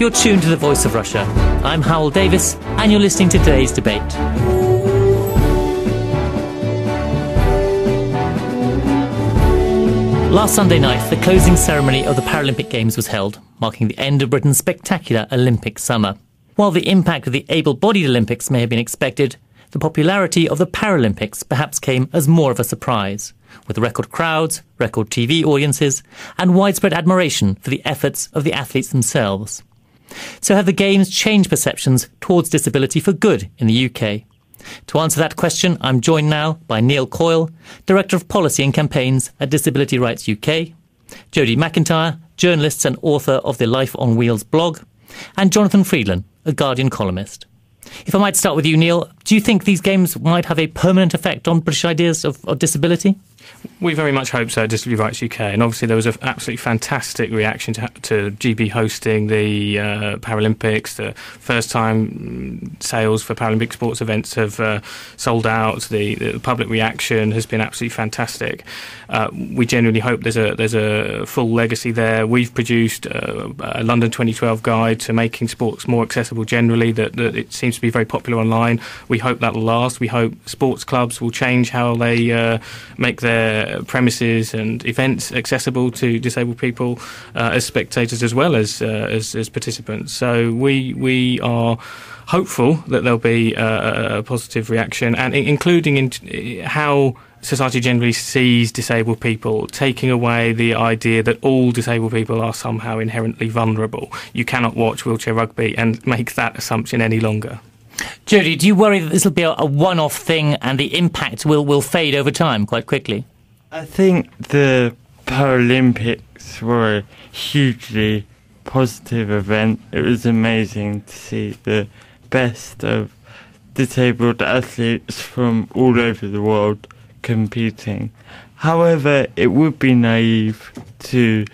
You're tuned to the Voice of Russia. I'm Hywel Davies, and you're listening to today's debate. Last Sunday night, the closing ceremony of the Paralympic Games was held, marking the end of Britain's spectacular Olympic summer. While the impact of the able-bodied Olympics may have been expected, the popularity of the Paralympics perhaps came as more of a surprise, with record crowds, record TV audiences, and widespread admiration for the efforts of the athletes themselves. So have the Games changed perceptions towards disability for good in the UK? To answer that question, I'm joined now by Neil Coyle, Director of Policy and Campaigns at Disability Rights UK, Jody Mcintyre, journalist and author of the Life on Wheels blog, and Jonathan Freedland, a Guardian columnist. If I might start with you, Neil, do you think these Games might have a permanent effect on British ideas of disability? We very much hope so at Disability Rights UK, and obviously there was an absolutely fantastic reaction to GB hosting the Paralympics. The first time sales for Paralympic sports events have sold out. The public reaction has been absolutely fantastic. We genuinely hope there's a full legacy there. We've produced a London 2012 guide to making sports more accessible generally, that it seems to be very popular online. We hope that will last. We hope sports clubs will change how they make their premises and events accessible to disabled people as spectators as well as participants. So we are hopeful that there'll be a positive reaction, and including in how society generally sees disabled people, taking away the idea that all disabled people are somehow inherently vulnerable. You cannot watch wheelchair rugby and make that assumption any longer. Jody, do you worry that this will be a one-off thing and the impact will fade over time quite quickly? I think the Paralympics were a hugely positive event. It was amazing to see the best of disabled athletes from all over the world competing. However, it would be naive to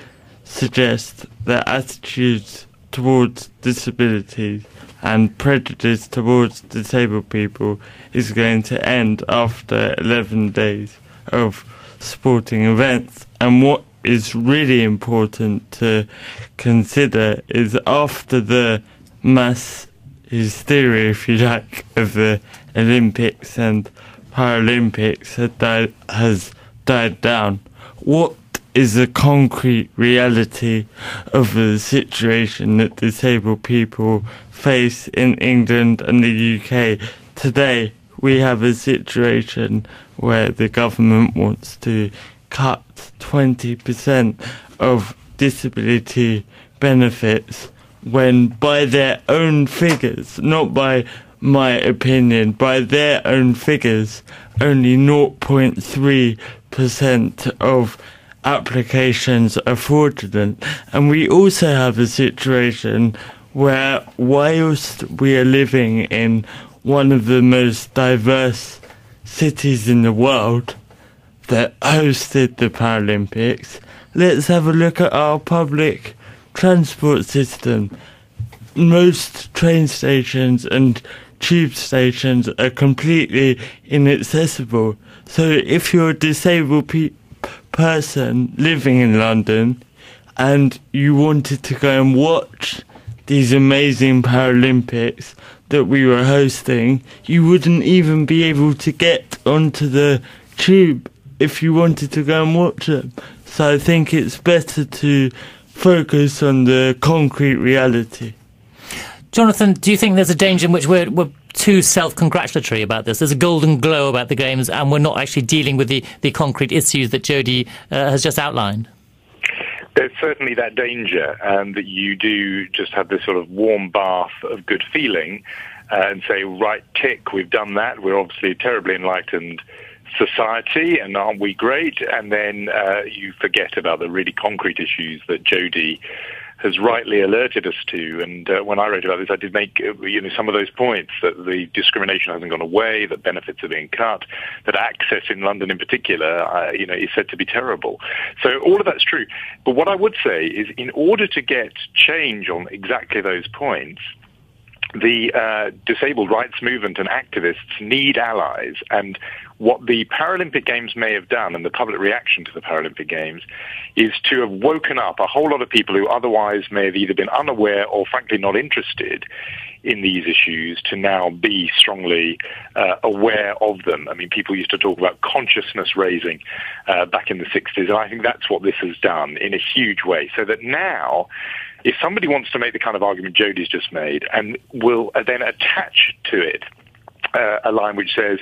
suggest that attitudes towards disabilities and prejudice towards disabled people is going to end after 11 days of sporting events. And what is really important to consider is after the mass hysteria, if you like, of the Olympics and Paralympics has died down, what is the concrete reality of the situation that disabled people face in England and the UK? Today, we have a situation where the government wants to cut 20% of disability benefits, when by their own figures, not by my opinion, by their own figures, only 0.3% of applications are fraudulent. And we also have a situation where, whilst we are living in one of the most diverse cities in the world that hosted the Paralympics, let's have a look at our public transport system. Most train stations and tube stations are completely inaccessible. So if you're a disabled person living in London and you wanted to go and watch these amazing Paralympics that we were hosting, you wouldn't even be able to get onto the tube if you wanted to go and watch them. So I think it's better to focus on the concrete reality. Jonathan, do you think there's a danger in which we're too self-congratulatory about this? There's a golden glow about the Games and we're not actually dealing with the concrete issues that Jody has just outlined. There's certainly that danger, that you do just have this sort of warm bath of good feeling and say, right, tick, we've done that. We're obviously a terribly enlightened society, and aren't we great? And then you forget about the really concrete issues that Jody has rightly alerted us to. And when I wrote about this, I did make some of those points, that the discrimination hasn't gone away, that benefits are being cut, that access in London in particular is said to be terrible. So all of that's true. But what I would say is, in order to get change on exactly those points, the disabled rights movement and activists need allies, and what the Paralympic Games may have done, and the public reaction to the Paralympic Games, is to have woken up a whole lot of people who otherwise may have either been unaware or frankly not interested in these issues to now be strongly aware of them. I mean, people used to talk about consciousness raising back in the 60s, and I think that's what this has done in a huge way, so that now if somebody wants to make the kind of argument Jody's just made and will then attach to it a line which says,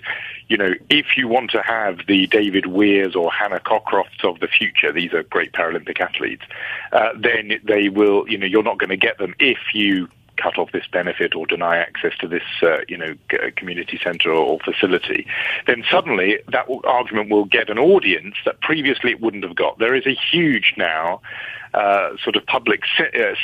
you know, if you want to have the David Weirs or Hannah Cockcrofts of the future, these are great Paralympic athletes, then they will, you know, you're not going to get them if you cut off this benefit or deny access to this, community centre or facility, then suddenly that argument will get an audience that previously it wouldn't have got. There is a huge now sort of public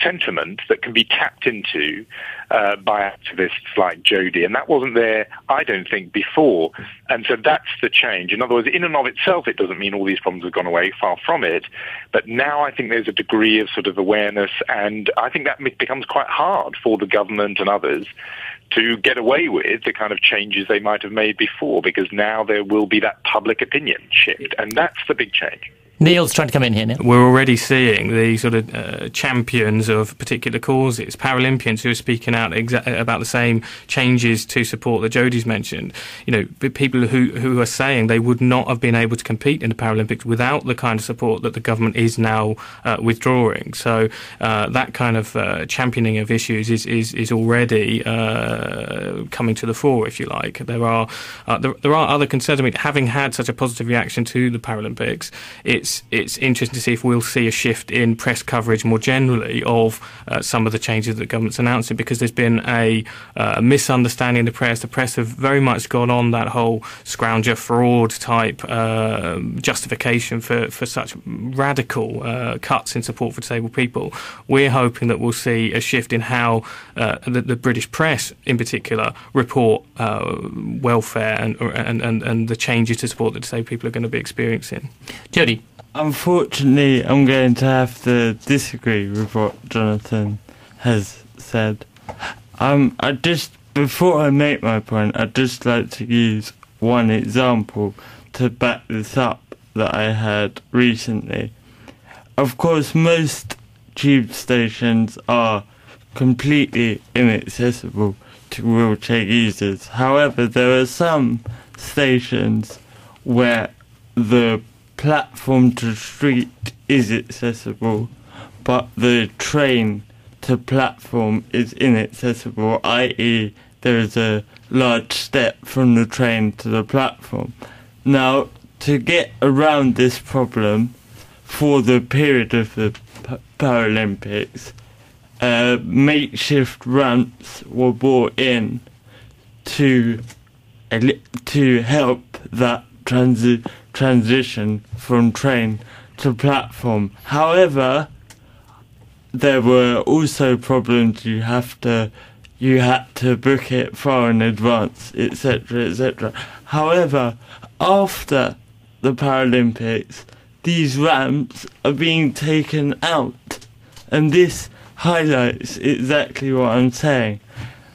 sentiment that can be tapped into by activists like Jody, and that wasn't there, I don't think, before. And so that's the change. In other words, in and of itself, it doesn't mean all these problems have gone away, far from it, but now I think there's a degree of sort of awareness, and I think that becomes quite hard for the government and others to get away with the kind of changes they might have made before, because now there will be that public opinion shift, and that's the big change. Neil's trying to come in here, Neil. We're already seeing the sort of champions of particular causes, Paralympians who are speaking out about the same changes to support that Jody's mentioned. You know, people who are saying they would not have been able to compete in the Paralympics without the kind of support that the government is now withdrawing. So that kind of championing of issues is already coming to the fore, if you like. There are other concerns. I mean, having had such a positive reaction to the Paralympics, it's interesting to see if we'll see a shift in press coverage more generally of some of the changes that the government's announcing, because there's been a misunderstanding in the press. The press have very much gone on that whole scrounger fraud type justification for such radical cuts in support for disabled people. We're hoping that we'll see a shift in how the British press in particular report welfare and the changes to support that disabled people are going to be experiencing. Jody? Unfortunately, I'm going to have to disagree with what Jonathan has said. Before I make my point, I'd just like to use one example to back this up that I had recently. Of course, most tube stations are completely inaccessible to wheelchair users. However, there are some stations where the platform to street is accessible, but the train to platform is inaccessible, i.e. there is a large step from the train to the platform. Now, to get around this problem, for the period of the Paralympics, makeshift ramps were brought in to help that transition from train to platform. However, there were also problems. You had to book it far in advance, etc., etc. However, after the Paralympics, these ramps are being taken out, and this highlights exactly what I'm saying.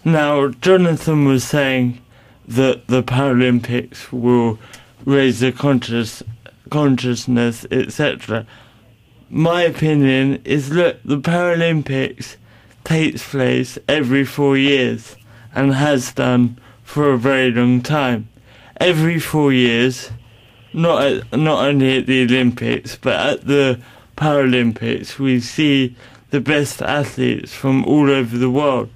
Now, Jonathan was saying that the Paralympics will raise the consciousness, etc. My opinion is, look, the Paralympics takes place every 4 years and has done for a very long time. Every 4 years, not only at the Olympics but at the Paralympics, we see the best athletes from all over the world.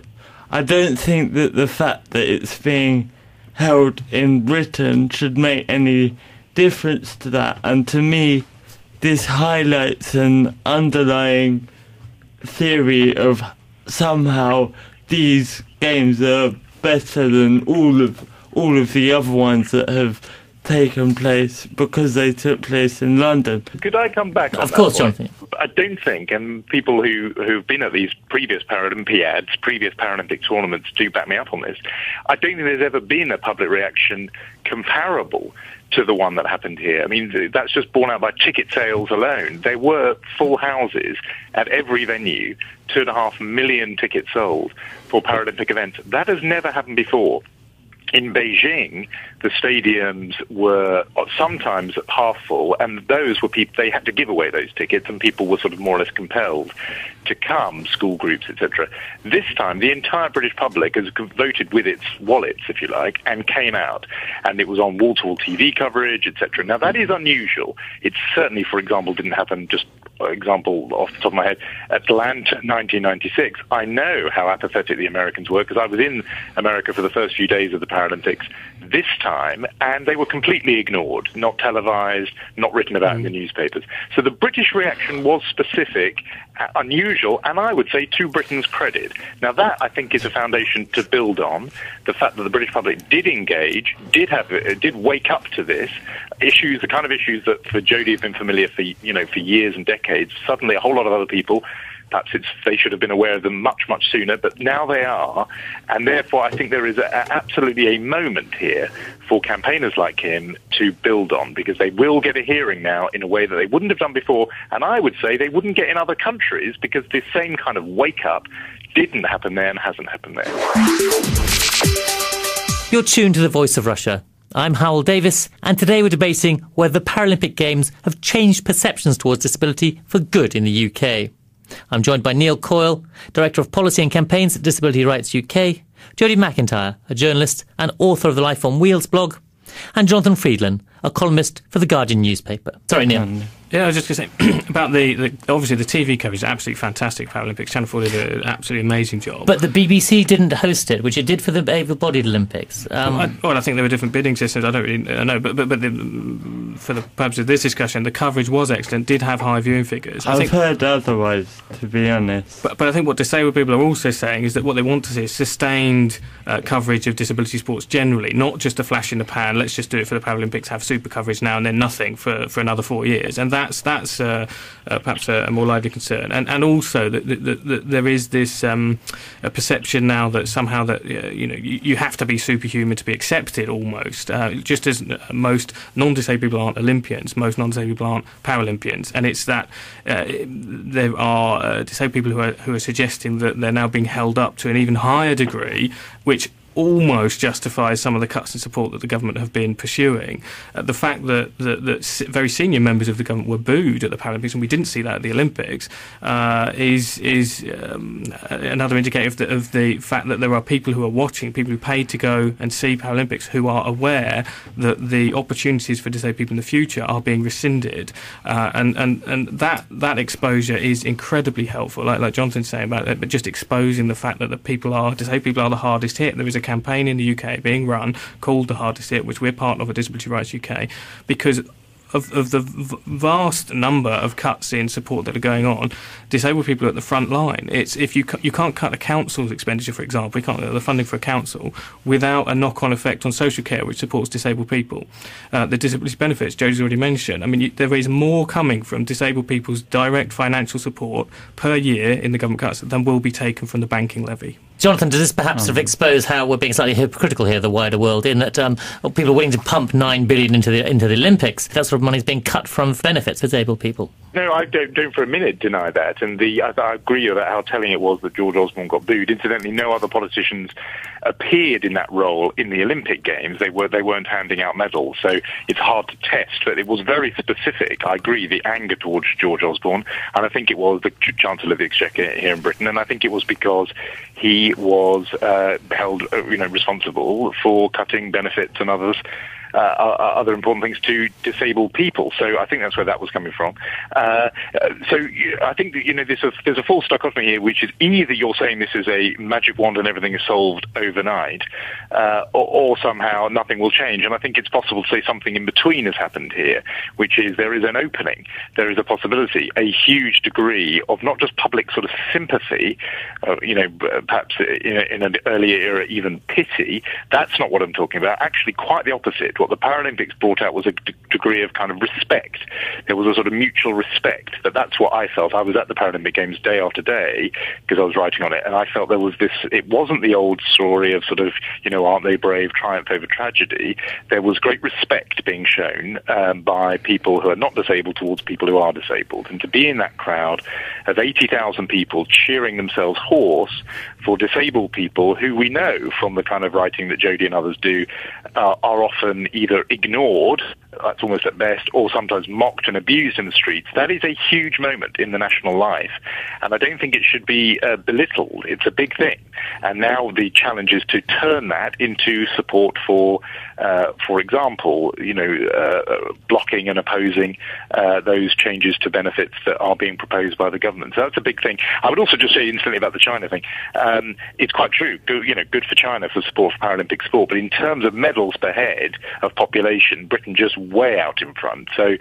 I don't think that the fact that it's being held in Britain should make any difference to that, and to me this highlights an underlying theory of somehow these games are better than all of the other ones that have taken place because they took place in London. Could I come back on Of course, Jonathan. I don't think, and people who've been at these previous Paralympiads, previous Paralympic tournaments do back me up on this, I don't think there's ever been a public reaction comparable to the one that happened here. I mean, that's just borne out by ticket sales alone. There were full houses at every venue, 2.5 million tickets sold for Paralympic events. That has never happened before. In Beijing, the stadiums were sometimes half full, and those were people, they had to give away those tickets, and people were sort of more or less compelled to come, school groups, etc. This time, the entire British public has voted with its wallets, if you like, and came out, and it was on wall-to-wall TV coverage, etc. Now, that is unusual. It certainly, for example, didn't happen, just example off the top of my head, Atlanta 1996. I know how apathetic the Americans were, because I was in America for the first few days of the Paralympics this time, and they were completely ignored, not televised, not written about in the newspapers. So the British reaction was specific, unusual, and I would say to Britain's credit. Now that, I think, is a foundation to build on. The fact that the British public did engage, did wake up to this issues, the kind of issues that for Jody have been familiar for years and decades. Suddenly, a whole lot of other people, perhaps they should have been aware of them much, much sooner, but now they are, and therefore I think there is absolutely a moment here for campaigners like him to build on, because they will get a hearing now in a way that they wouldn't have done before, and I would say they wouldn't get in other countries, because this same kind of wake-up didn't happen there and hasn't happened there. You're tuned to The Voice of Russia. I'm Hywel Davies, and today we're debating whether the Paralympic Games have changed perceptions towards disability for good in the UK. I'm joined by Neil Coyle, Director of Policy and Campaigns at Disability Rights UK, Jody Mcintyre, a journalist and author of the Life on Wheels blog, and Jonathan Freedland, a columnist for The Guardian newspaper. Sorry, Neil. Yeah, I was just going to say about obviously the TV coverage is absolutely fantastic. Paralympics, Channel 4 did an absolutely amazing job. But the BBC didn't host it, which it did for the able-bodied Olympics. I think there were different bidding systems. I don't really know, but for the purpose of this discussion, the coverage was excellent. Did have high viewing figures. I've heard otherwise, to be honest. But I think what disabled people are also saying is that what they want to see is sustained coverage of disability sports generally, not just a flash in the pan. Let's just do it for the Paralympics, have super coverage now and then nothing for another 4 years, and that's perhaps a more lively concern, and also that there is this a perception now that somehow that you have to be superhuman to be accepted almost, just as most non-disabled people aren't Olympians, most non-disabled people aren't Paralympians, and it's that there are disabled people who are suggesting that they're now being held up to an even higher degree, which almost justifies some of the cuts in support that the government have been pursuing. The fact that very senior members of the government were booed at the Paralympics, and we didn't see that at the Olympics, is another indicator of the fact that there are people who are watching, people who paid to go and see Paralympics, who are aware that the opportunities for disabled people in the future are being rescinded, and that exposure is incredibly helpful. Like Jonathan's saying about it, but just exposing the fact that disabled people are the hardest hit. There is a campaign in the UK being run called The Hardest Hit, which we're part of at Disability Rights UK, because of the vast number of cuts in support that are going on. Disabled people are at the front line. It's if you can't cut a council's expenditure, for example, you can't cut the funding for a council without a knock-on effect on social care, which supports disabled people. The disability benefits, Jody's already mentioned. I mean, there is more coming from disabled people's direct financial support per year in the government cuts than will be taken from the banking levy. Jonathan, does this perhaps sort of expose how we're being slightly hypocritical here, the wider world, in that people are willing to pump $9 billion into the Olympics? That sort of money is being cut from benefits for disabled people. No, I don't for a minute deny that, and I agree about how telling it was that George Osborne got booed. Incidentally, no other politicians appeared in that role in the Olympic Games. They weren't handing out medals, so it's hard to test, but it was very specific. I agree, the anger towards George Osborne, and I think it was the Chancellor of the Exchequer here in Britain, and I think it was because he was held responsible for cutting benefits and other important things to disabled people. So I think that's where that was coming from. So I think that, there's a false dichotomy here, which is either you're saying this is a magic wand and everything is solved overnight, or somehow nothing will change. And I think it's possible to say something in between has happened here, which is there is an opening, there is a possibility, a huge degree of not just public sort of sympathy, perhaps in an earlier era even pity. That's not what I'm talking about. Actually, quite the opposite. What the Paralympics brought out was a degree of kind of respect. There was a sort of mutual respect. That's what I felt. I was at the Paralympic Games day after day because I was writing on it, and I felt there was this. It wasn't the old story of sort of, aren't they brave, triumph over tragedy. There was great respect being shown by people who are not disabled towards people who are disabled, and to be in that crowd of 80,000 people cheering themselves hoarse for disabled people who we know from the kind of writing that Jody and others do are often either ignored, that's almost at best, or sometimes mocked and abused in the streets. That is a huge moment in the national life, and I don't think it should be belittled. It's a big thing, and now the challenge is to turn that into support for example, blocking and opposing those changes to benefits that are being proposed by the government. So that's a big thing. I would also just say instantly about the China thing. It's quite true. Good for China for support for Paralympic sport, but in terms of medals per head of population, Britain just way out in front. So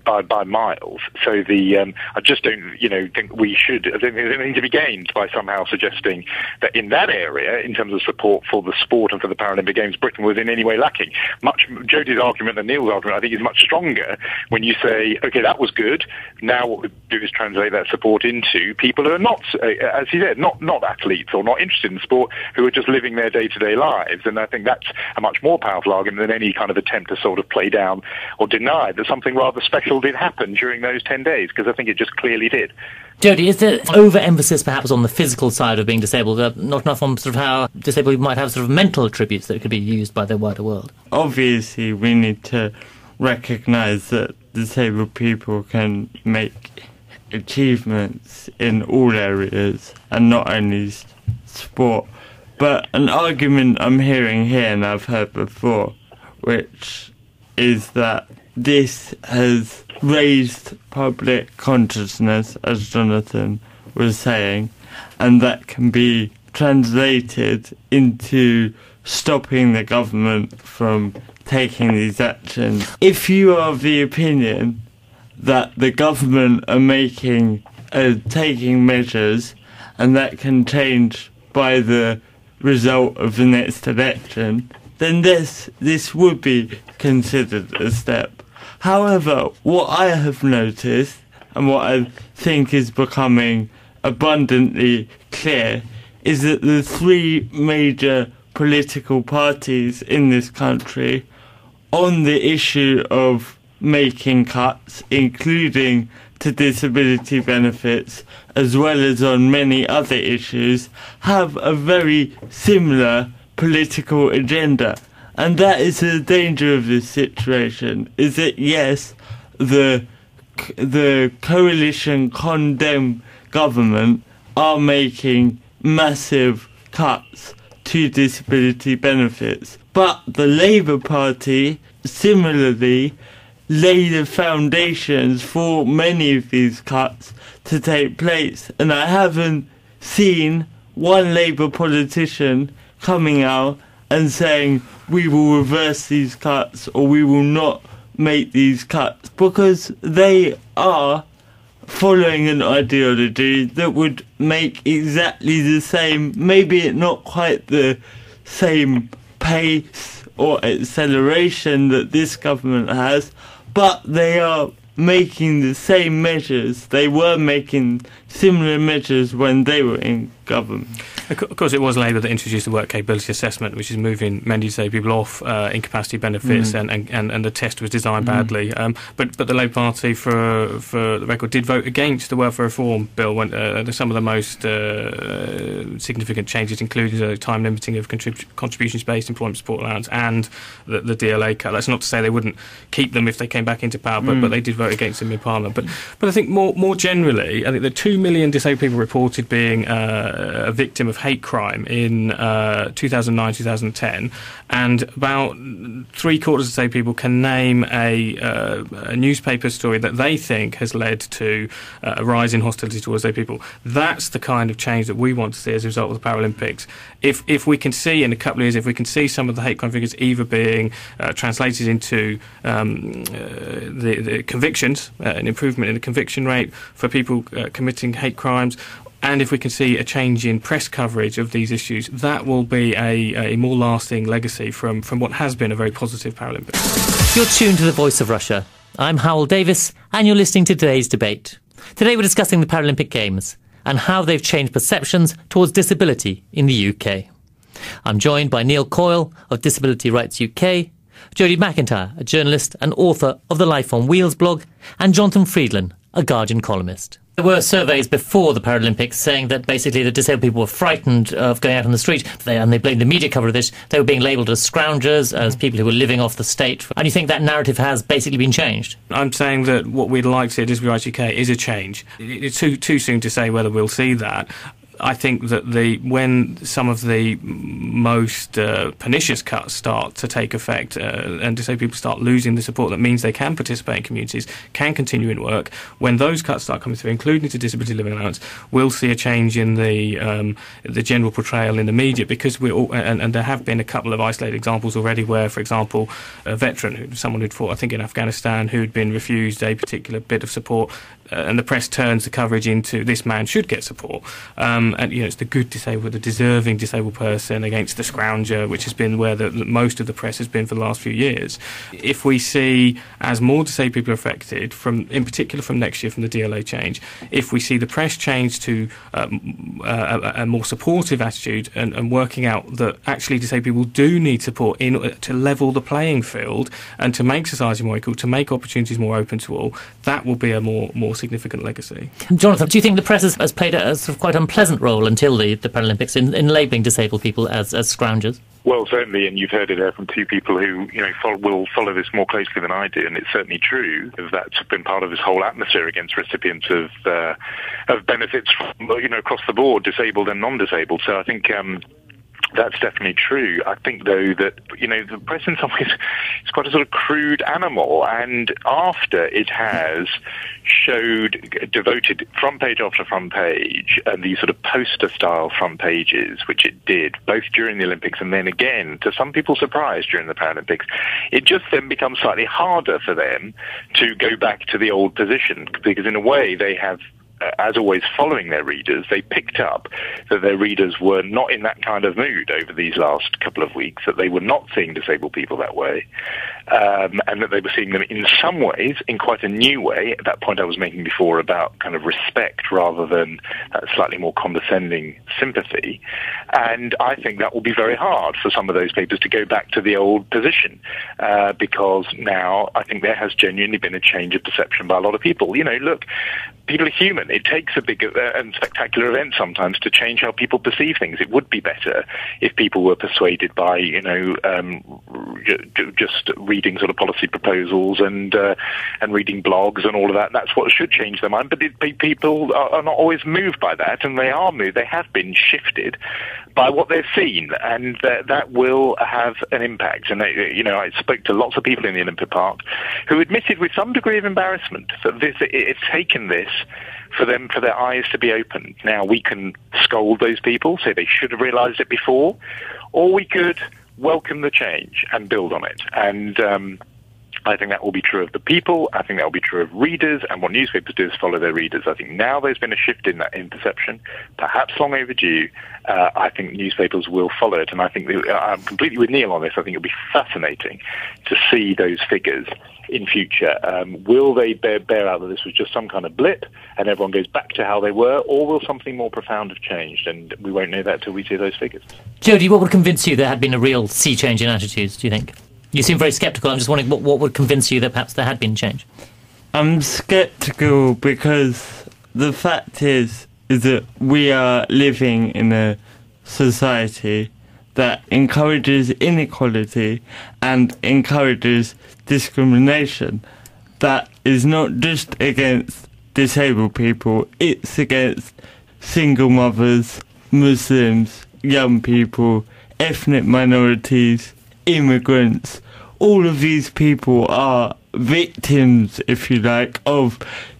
by miles. So I just don't think we should. I don't think there's anything to be gained by somehow suggesting that in that area, in terms of support for the sport and for the Paralympic Games, Britain was in any way lacking. Jody's argument and Neil's argument, I think, is much stronger when you say, okay, that was good. Now what we do is translate that support into people who are not, as he said, not athletes or not interested in sport, who are just living their day-to-day lives. And I think that's a much more powerful argument than any kind of attempt to sort of play down or deny that something rather special did happen during those 10 days, because I think it just clearly did. Jody, is there overemphasis perhaps on the physical side of being disabled, not enough on sort of how disabled people might have sort of mental attributes that could be used by the wider world? Obviously, we need to recognise that disabled people can make achievements in all areas and not only sport. But an argument I'm hearing here and I've heard before, which is that this has raised public consciousness, as Jonathan was saying, and that can be translated into stopping the government from taking these actions. If you are of the opinion that the government are taking measures and that can change by the result of the next election, then this would be considered a step. However, what I have noticed, and what I think is becoming abundantly clear, is that the three major political parties in this country, on the issue of making cuts, including to disability benefits, as well as on many other issues, have a very similar political agenda. And that is the danger of this situation, is that yes, the coalition condemned government are making massive cuts to disability benefits, but the Labour Party similarly lay the foundations for many of these cuts to take place. And I haven't seen one Labour politician coming out and saying we will reverse these cuts or we will not make these cuts, because they are following an ideology that would make exactly the same, maybe not quite the same pace or acceleration that this government has, but they are making the same measures. They were making similar measures when they were in government. Of course, it was Labour that introduced the work capability assessment, which is moving many disabled people off incapacity benefits, and the test was designed badly. But the Labour Party, for the record, did vote against the welfare reform bill when some of the most significant changes, including the time limiting of contributions-based employment support allowance and the DLA cut. That's not to say they wouldn't keep them if they came back into power, but they did vote against them in Parliament. But I think more generally, I think the 2 million disabled people reported being a victim of hate crime in 2009-2010, and about 3/4 of disabled people can name a newspaper story that they think has led to a rise in hostility towards disabled people. That's the kind of change that we want to see as a result of the Paralympics. If we can see in a couple of years, if we can see some of the hate crime figures either being translated into the convictions, an improvement in the conviction rate for people committing hate crimes, and if we can see a change in press coverage of these issues, that will be a more lasting legacy from what has been a very positive Paralympics. You're tuned to The Voice of Russia. I'm Hywel Davies, and you're listening to today's debate. Today we're discussing the Paralympic Games and how they've changed perceptions towards disability in the UK. I'm joined by Neil Coyle of Disability Rights UK, Jody Mcintyre, a journalist and author of the Life on Wheels blog, and Jonathan Freedland, a Guardian columnist. There were surveys before the Paralympics saying that basically the disabled people were frightened of going out on the street, and they blamed the media cover of this. They were being labelled as scroungers, as people who were living off the state. And you think that narrative has basically been changed? I'm saying that what we'd like to see at Disability Rights UK is a change. It's too soon to say whether we'll see that. I think that when some of the most pernicious cuts start to take effect and disabled people start losing the support that means they can participate in communities, can continue in work, when those cuts start coming through, including to disability living allowance, we'll see a change in the general portrayal in the media, because and there have been a couple of isolated examples already where, for example, a veteran, someone who'd fought, I think, in Afghanistan, who'd been refused a particular bit of support, and the press turns the coverage into this man should get support. And it's the good disabled, the deserving disabled person against the scrounger, which has been where most of the press has been for the last few years. If we see, as more disabled people are affected, in particular from next year from the DLA change, if we see the press change to a more supportive attitude and working out that actually disabled people do need support to level the playing field and to make society more equal, to make opportunities more open to all, that will be a more significant legacy. Jonathan, do you think the press has played a sort of quite unpleasant role until the Paralympics in labelling disabled people as scroungers? Well, certainly, and you've heard it there from two people who, will follow this more closely than I do, and it's certainly true. That's been part of this whole atmosphere against recipients of benefits from, across the board, disabled and non-disabled. So I think that's definitely true. I think, though, that, the press in some ways is quite a sort of crude animal, and after it has devoted front page after front page, and these sort of poster-style front pages, which it did, both during the Olympics and then again, to some people's surprise, during the Paralympics, it just then becomes slightly harder for them to go back to the old position, because in a way they have, as always, following their readers, they picked up that their readers were not in that kind of mood over these last couple of weeks, that they were not seeing disabled people that way, and that they were seeing them in some ways in quite a new way. At that point I was making before about kind of respect rather than that slightly more condescending sympathy. And I think that will be very hard for some of those papers to go back to the old position, because now I think there has genuinely been a change of perception by a lot of people. Look, people are human. It takes a big and spectacular event sometimes to change how people perceive things. It would be better if people were persuaded by, just reading sort of policy proposals and reading blogs and all of that. That's what should change their mind. But people are not always moved by that, and they are moved. They have been shifted by what they've seen, and that will have an impact. And I spoke to lots of people in the Olympic Park who admitted with some degree of embarrassment that it's taken this for their eyes to be opened. Now, we can scold those people, say they should have realised it before, or we could welcome the change and build on it. And I think that will be true of the people. I think that will be true of readers, and what newspapers do is follow their readers. I think now there's been a shift in that perception, perhaps long overdue. I think newspapers will follow it, and I think I'm completely with Neil on this. I think it'll be fascinating to see those figures in future. Will they bear out that this was just some kind of blip and everyone goes back to how they were, or will something more profound have changed? And we won't know that till we see those figures. Jody, what would convince you there had been a real sea change in attitudes, do you think? You seem very sceptical. I'm just wondering what would convince you that perhaps there had been change? I'm sceptical because the fact is that we are living in a society that encourages inequality and encourages discrimination. That is not just against disabled people, it's against single mothers, Muslims, young people, ethnic minorities, immigrants. All of these people are victims, if you like, of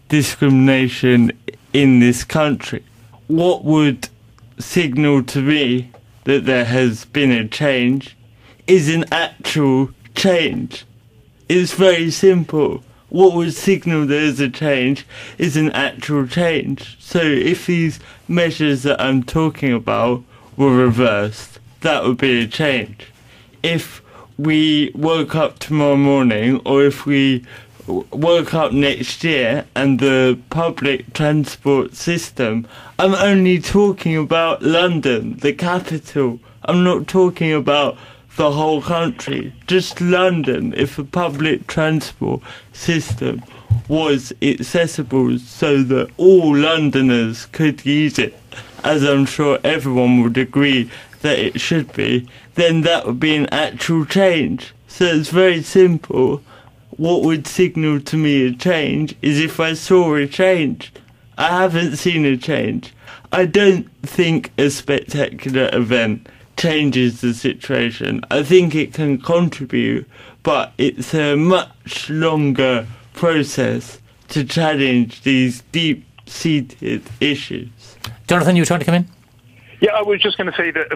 discrimination in this country. What would signal to me that there has been a change is an actual change. It's very simple. What would signal there is a change is an actual change. So if these measures that I'm talking about were reversed, that would be a change. If we woke up tomorrow morning, or if we woke up next year and the public transport system, I'm only talking about London, the capital. I'm not talking about the whole country, just London. If the public transport system was accessible so that all Londoners could use it, as I'm sure everyone would agree that it should be, then that would be an actual change. So it's very simple. What would signal to me a change is if I saw a change. I haven't seen a change. I don't think a spectacular event changes the situation. I think it can contribute, but it's a much longer process to challenge these deep-seated issues. Jonathan, you were trying to come in? Yeah, I was just going to say that,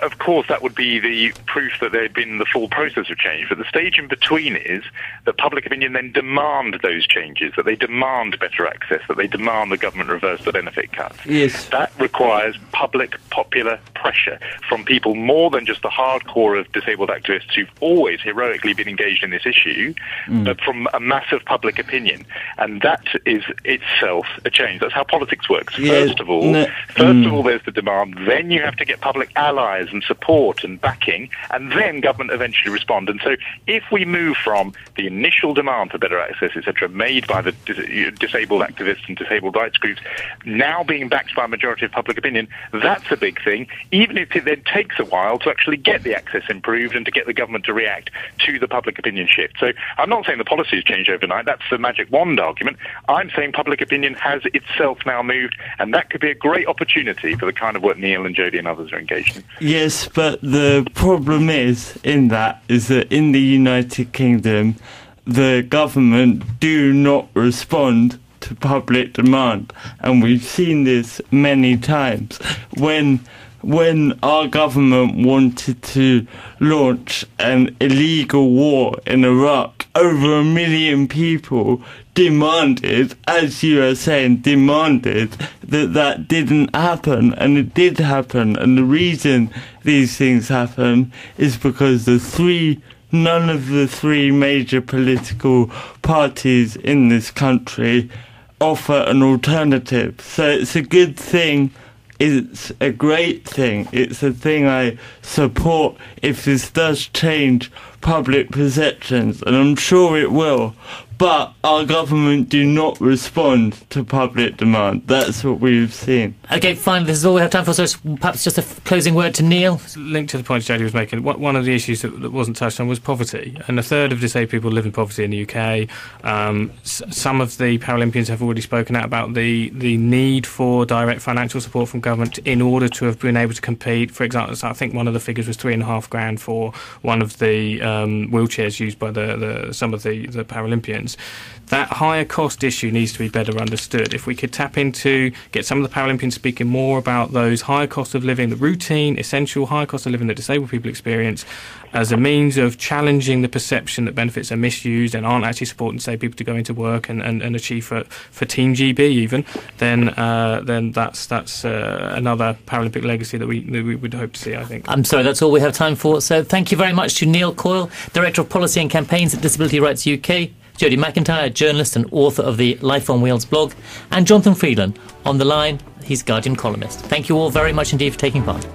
of course, that would be the proof that there had been the full process of change. But the stage in between is that public opinion then demand those changes, that they demand better access, that they demand the government reverse the benefit cuts. Yes. That requires public, popular pressure from people more than just the hardcore of disabled activists who've always heroically been engaged in this issue, but from a massive public opinion. And that is itself a change. That's how politics works. Yeah. First of all, there's the demand. Then you have to get public allies and support and backing, and then government eventually respond. And so if we move from the initial demand for better access, etc., made by the disabled activists and disabled rights groups, now being backed by a majority of public opinion, that's a big thing, even if it then takes a while to actually get the access improved and to get the government to react to the public opinion shift. So I'm not saying the policy has changed overnight. That's the magic wand argument. I'm saying public opinion has itself now moved, and that could be a great opportunity for the kind of work Neil and Jody and others are engaged in. Yes, but the problem is that in the United Kingdom, the government do not respond to public demand, and we've seen this many times. When our government wanted to launch an illegal war in Iraq, over 1 million people demanded, as you are saying, that didn't happen, and it did happen. And the reason these things happen is because none of the three major political parties in this country offer an alternative. So it's a good thing. It's a great thing. It's a thing I support if this does change public perceptions, and I'm sure it will. But our government do not respond to public demand. That's what we've seen. OK, fine, this is all we have time for, so perhaps just a closing word to Neil. Linked to the point Jody was making, one of the issues that wasn't touched on was poverty. And a third of disabled people live in poverty in the UK. Some of the Paralympians have already spoken out about the need for direct financial support from government in order to have been able to compete. For example, I think one of the figures was $3,500 for one of the wheelchairs used by some of the Paralympians. That higher cost issue needs to be better understood. If we could tap into, get some of the Paralympians speaking more about those higher costs of living, the routine, essential high cost of living that disabled people experience, as a means of challenging the perception that benefits are misused and aren't actually supporting disabled people to go into work and achieve for Team GB even, then that's another Paralympic legacy that we would hope to see, I think. I'm sorry, that's all we have time for. So thank you very much to Neil Coyle, Director of Policy and Campaigns at Disability Rights UK, Jody Mcintyre, journalist and author of the Life on Wheels blog, and Jonathan Freedland, on the line, he's Guardian columnist. Thank you all very much indeed for taking part.